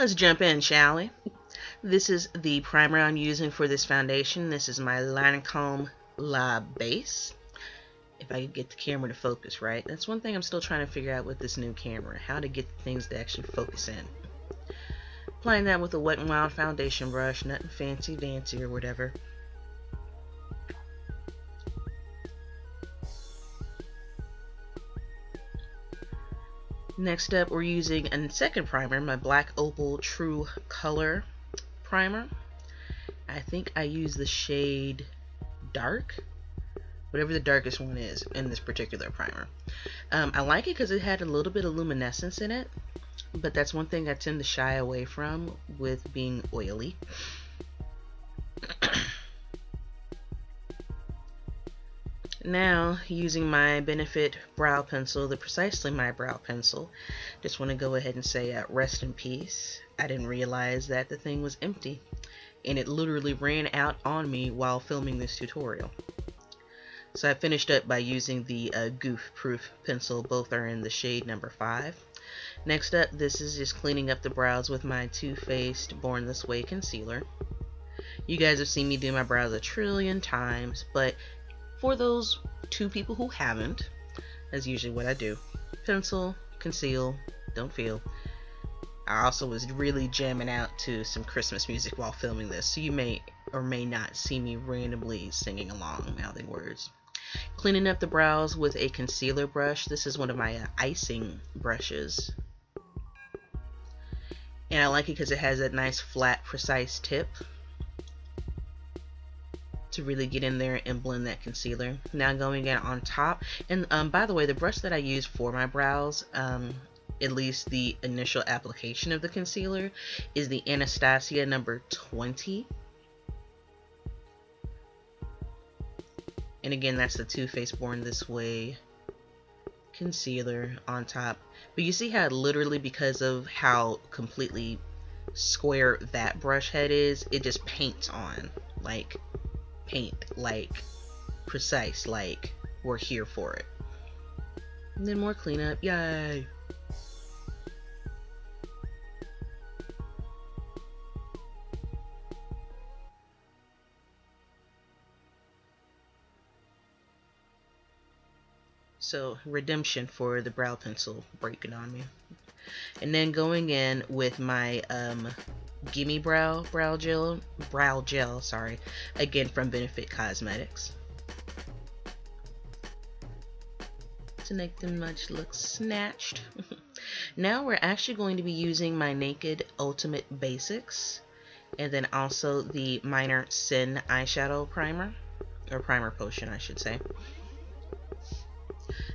Let's jump in, shall we? This is the primer I'm using for this foundation. This is my Lancome La Base. If I could get the camera to focus right. That's one thing I'm still trying to figure out with this new camera. How to get things to actually focus in. Applying that with a Wet n Wild foundation brush. Nothing fancy dancy or whatever. Next up, we're using a second primer, my Black Opal True Color primer. I think I use the shade Dark, whatever the darkest one is in this particular primer. I like it because it had a little bit of luminescence in it, but that's one thing I tend to shy away from with being oily. Now, using my Benefit brow pencil, the Precisely My brow pencil, just want to go ahead and say rest in peace. I didn't realize that the thing was empty, and it literally ran out on me while filming this tutorial. So I finished up by using the Goof Proof pencil. Both are in the shade number 5. Next up, this is just cleaning up the brows with my Too Faced Born This Way concealer. You guys have seen me do my brows a trillion times, but for those 2 people who haven't, that's usually what I do. Pencil, conceal, don't feel. I also was really jamming out to some Christmas music while filming this, so you may or may not see me randomly singing along, mouthing words. Cleaning up the brows with a concealer brush. This is one of my icing brushes. And I like it because it has that nice flat, precise tip to really get in there and blend that concealer. Now going in on top, and by the way, the brush that I use for my brows, at least the initial application of the concealer, is the Anastasia number 20. And again, that's the Too Faced Born This Way concealer on top. But you see how literally, because of how completely square that brush head is, it just paints on, like paint, like precise, like we're here for it. And then more cleanup, yay! So redemption for the brow pencil breaking on me. And then going in with my Gimme brow gel, sorry, again from Benefit Cosmetics, to make them much look snatched. Now we're actually going to be using my Naked Ultimate Basics, and then also the Minor Sin eyeshadow primer, or primer potion I should say.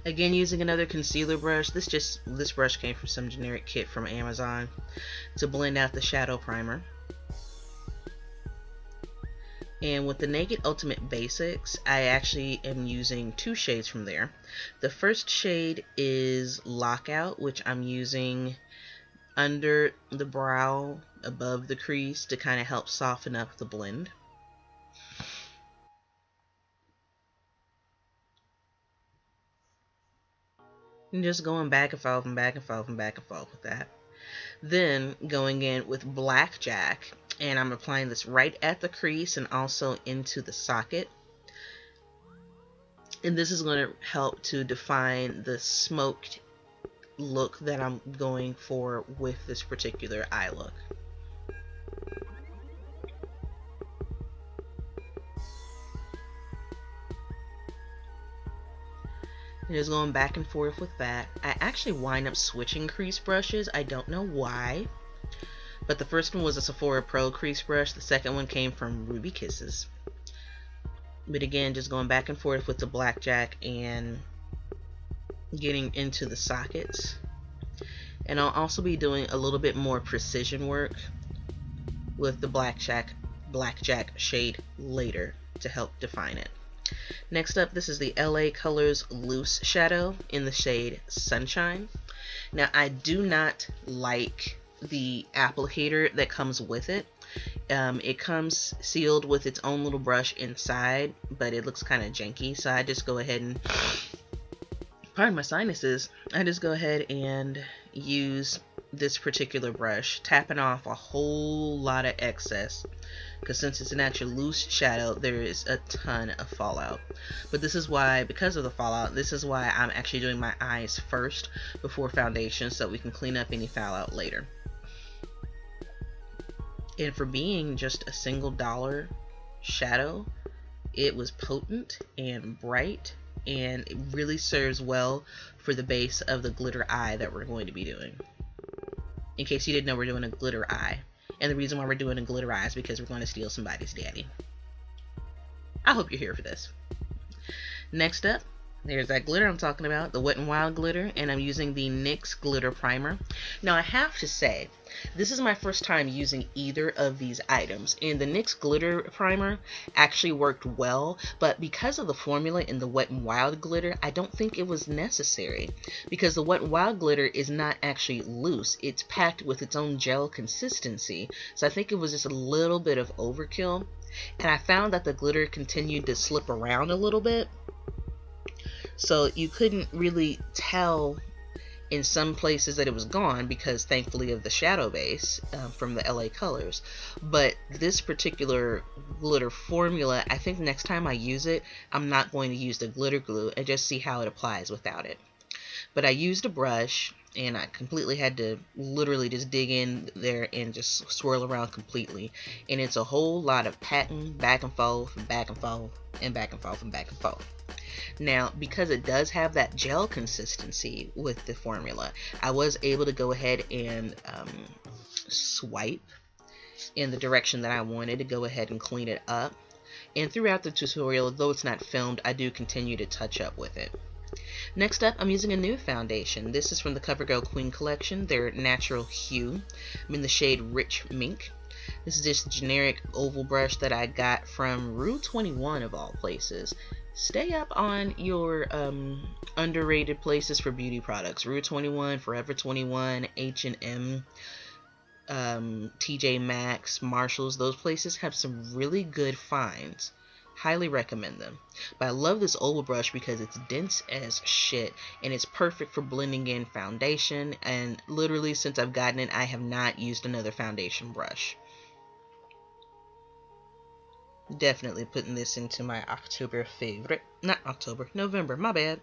Again, using another concealer brush. This brush came from some generic kit from Amazon to blend out the shadow primer. And with the Naked Ultimate Basics, I actually am using 2 shades from there. The first shade is Lockout, which I'm using under the brow above the crease to kind of help soften up the blend. And just going back and forth and back and forth and back and forth with that. Then going in with Blackjack, and I'm applying this right at the crease and also into the socket. And this is going to help to define the smoked look that I'm going for with this particular eye look. And just going back and forth with that. I actually wind up switching crease brushes. I don't know why. But the first one was a Sephora Pro crease brush. The second one came from Ruby Kisses. But again, just going back and forth with the Blackjack and getting into the sockets. And I'll also be doing a little bit more precision work with the Blackjack shade later to help define it. Next up, this is the LA Colors Loose Shadow in the shade Sunshine. Now, I do not like the applicator that comes with it. It comes sealed with its own little brush inside, but it looks kind of janky, so I just go ahead and, pardon my sinuses, I just go ahead and use this particular brush, tapping off a whole lot of excess, because since it's an actual loose shadow, there is a ton of fallout. But this is why, because of the fallout, this is why I'm actually doing my eyes first before foundation, so we can clean up any fallout later. And for being just a single dollar shadow, it was potent and bright, and it really serves well for the base of the glitter eye that we're going to be doing. In case you didn't know, we're doing a glitter eye. And the reason why we're doing a glitter eye is because we're going to steal somebody's daddy. I hope you're here for this. Next up, there's that glitter I'm talking about, the Wet n Wild glitter, and I'm using the NYX Glitter Primer. Now, I have to say, this is my first time using either of these items, and the NYX Glitter Primer actually worked well, but because of the formula in the Wet n Wild glitter, I don't think it was necessary, because the Wet n Wild glitter is not actually loose. It's packed with its own gel consistency, so I think it was just a little bit of overkill, and I found that the glitter continued to slip around a little bit. So you couldn't really tell in some places that it was gone because thankfully of the shadow base from the LA colors. But this particular glitter formula, I think next time I use it, I'm not going to use the glitter glue and just see how it applies without it. But I used a brush and I completely had to literally just dig in there and just swirl around completely. And it's a whole lot of patting back and forth, back and forth, and back and forth, and back and forth. Now, because it does have that gel consistency with the formula, I was able to go ahead and swipe in the direction that I wanted to go ahead and clean it up. And throughout the tutorial, though it's not filmed, I do continue to touch up with it. Next up, I'm using a new foundation. This is from the CoverGirl Queen collection, their natural hue. I'm in the shade Rich Mink. This is just a generic oval brush that I got from Rue 21 of all places. Stay up on your underrated places for beauty products. Rue 21, Forever 21, H&M, TJ Maxx, Marshalls. Those places have some really good finds. Highly recommend them. But I love this oval brush because it's dense as shit and it's perfect for blending in foundation. And literally since I've gotten it, I have not used another foundation brush. Definitely putting this into my October favorite. Not October, November, my bad.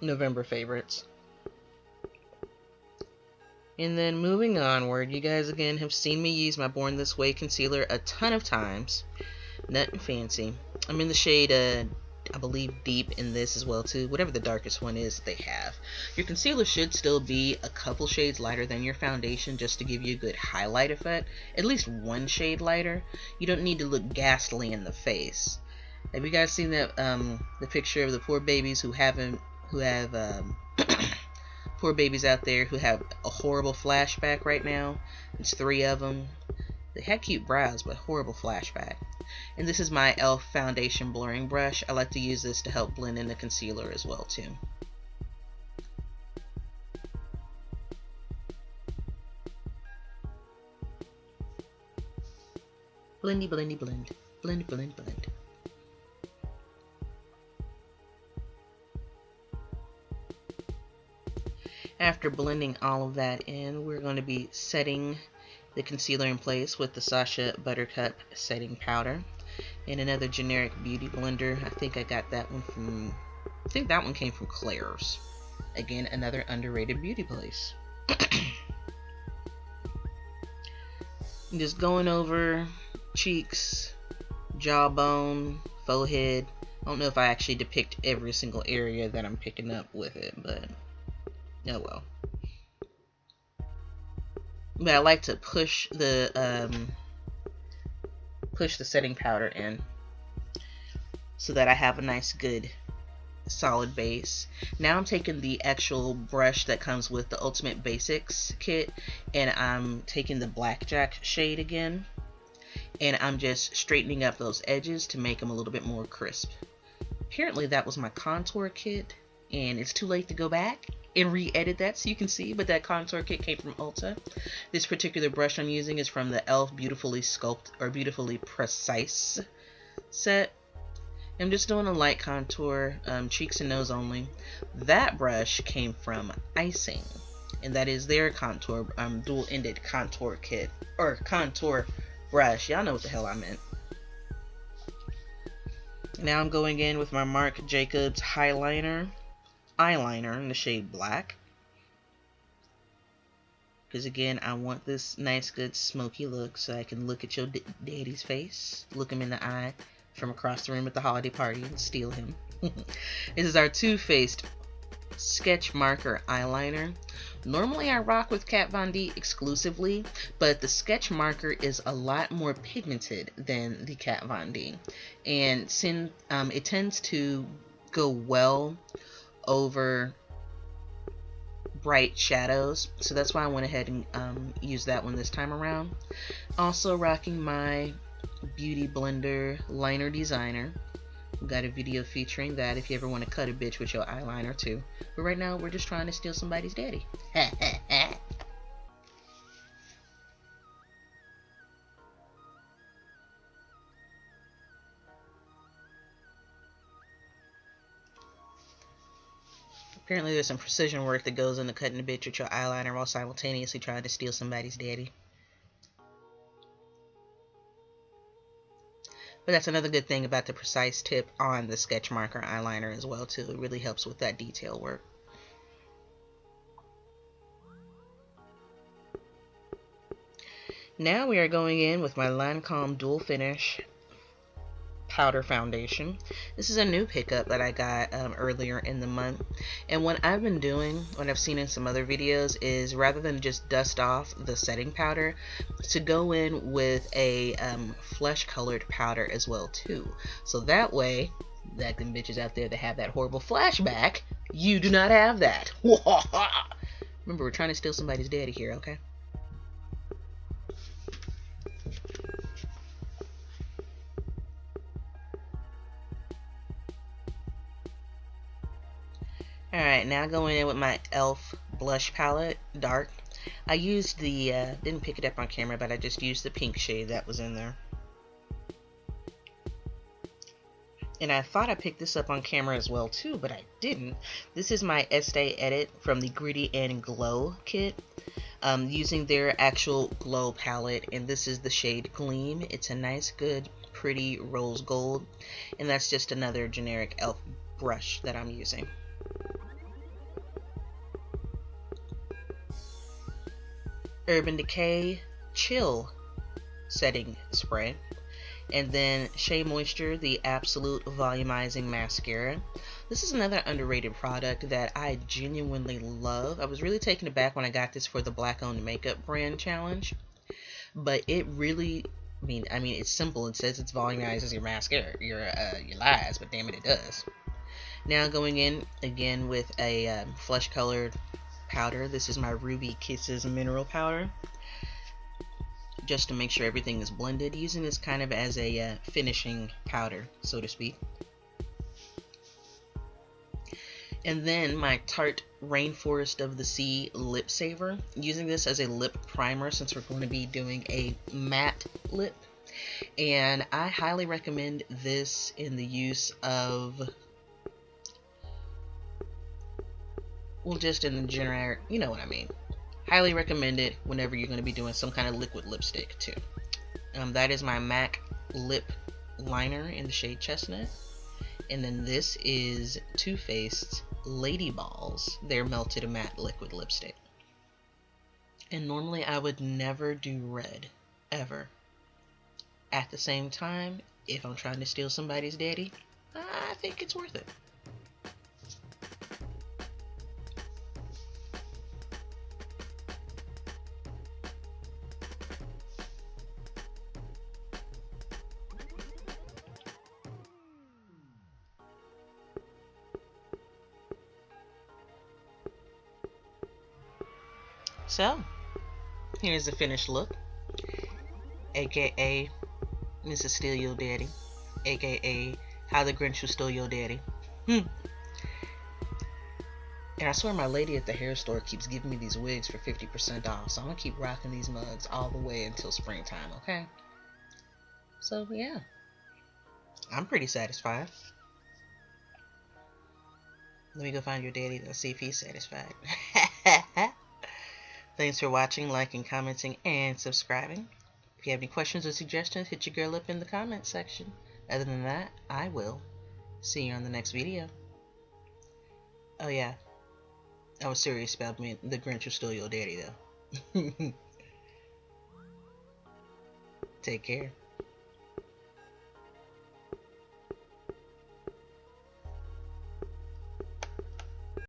November favorites. And then moving onward, you guys again have seen me use my Born This Way concealer a ton of times. Nothing fancy. I'm in the shade, I believe, Deep in this as well too. Whatever the darkest one is that they have. Your concealer should still be a couple shades lighter than your foundation just to give you a good highlight effect. At least one shade lighter. You don't need to look ghastly in the face. Have you guys seen that the picture of the poor babies who have poor babies out there who have a horrible flashback right now? It's 3 of them. They had cute brows, but horrible flashback. And this is my e.l.f. foundation blurring brush. I like to use this to help blend in the concealer as well too. Blendy, blendy, blend. Blend, blend, blend. After blending all of that in, we're going to be setting the concealer in place with the Sacha Buttercup setting powder and another generic beauty blender. I think I got that one from, I think that one came from Claire's. Again, another underrated beauty place. Just going over cheeks, jawbone, forehead. I don't know if I actually depict every single area that I'm picking up with it, but oh well. But I like to push the setting powder in so that I have a nice good solid base. Now I'm taking the actual brush that comes with the Ultimate Basics kit and I'm taking the blackjack shade again and I'm just straightening up those edges to make them a little bit more crisp. Apparently that was my contour kit and it's too late to go back and re-edit that so you can see, but that contour kit came from Ulta. This particular brush I'm using is from the e.l.f. Beautifully Sculpt or Beautifully Precise set. I'm just doing a light contour, cheeks and nose only. That brush came from Icing. and that is their contour dual-ended contour kit, or contour brush. Y'all know what the hell I meant. Now I'm going in with my Marc Jacobs Highliner eyeliner in the shade Black, because again, I want this nice good smoky look so I can look at your daddy's face, look him in the eye from across the room at the holiday party and steal him. This is our Too Faced sketch marker eyeliner. Normally I rock with Kat Von D exclusively, but the sketch marker is a lot more pigmented than the Kat Von D, and since it tends to go well over bright shadows, so that's why I went ahead and used that one this time around. Also rocking my Beauty Blender Liner Designer. Got a video featuring that if you ever want to cut a bitch with your eyeliner too. But right now we're just trying to steal somebody's daddy. Apparently there's some precision work that goes into cutting a bitch with your eyeliner while simultaneously trying to steal somebody's daddy. But that's another good thing about the precise tip on the sketch marker eyeliner as well too. It really helps with that detail work. Now we are going in with my Lancome Dual Finish Powder Foundation. This is a new pickup that I got earlier in the month, and what I've been doing, what I've seen in some other videos, is rather than just dust off the setting powder, to go in with a flesh colored powder as well too, so that way that them bitches out there that have that horrible flashback, you do not have that. Remember, we're trying to steal somebody's daddy here, okay? Alright, now going in with my e.l.f. blush palette, dark. I used the, didn't pick it up on camera, but I just used the pink shade that was in there. And I thought I picked this up on camera as well too, but I didn't. This is my Estee Edit from the Gritty and Glow kit. Using their actual glow palette, and this is the shade Gleam. It's a nice, good, pretty rose gold, and that's just another generic e.l.f. brush that I'm using. Urban Decay Chill Setting Spray, and then Shea Moisture, the Absolute Volumizing Mascara. This is another underrated product that I genuinely love. I was really taken aback when I got this for the Black Owned Makeup Brand Challenge, but it really, I mean, it's simple. It says it's volumizes your mascara, your lies, but damn it, it does. Now going in again with a flesh colored powder. This is my Ruby Kisses mineral powder, just to make sure everything is blended, using this kind of as a finishing powder, so to speak. And then my Tarte Rainforest of the Sea Lip Saver, using this as a lip primer since we're going to be doing a matte lip. And I highly recommend this in the use of, well, just in the generic, you know what I mean. Highly recommend it whenever you're going to be doing some kind of liquid lipstick too. That is my MAC lip liner in the shade Chestnut. And then this is Too Faced Lady Balls, their melted matte liquid lipstick. And normally I would never do red, ever. At the same time, if I'm trying to steal somebody's daddy, I think it's worth it. So, here's the finished look, aka Mrs. Steal Your Daddy, aka How the Grinch Who Stole Your Daddy. And I swear my lady at the hair store keeps giving me these wigs for 50% off, so I'm gonna keep rocking these mugs all the way until springtime, okay? So, yeah. I'm pretty satisfied. Let me go find your daddy and see if he's satisfied. Thanks for watching, liking, commenting, and subscribing. If you have any questions or suggestions, hit your girl up in the comment section. Other than that, I will see you on the next video. Oh yeah, I was serious about me. The Grinch was still your daddy though. Take care.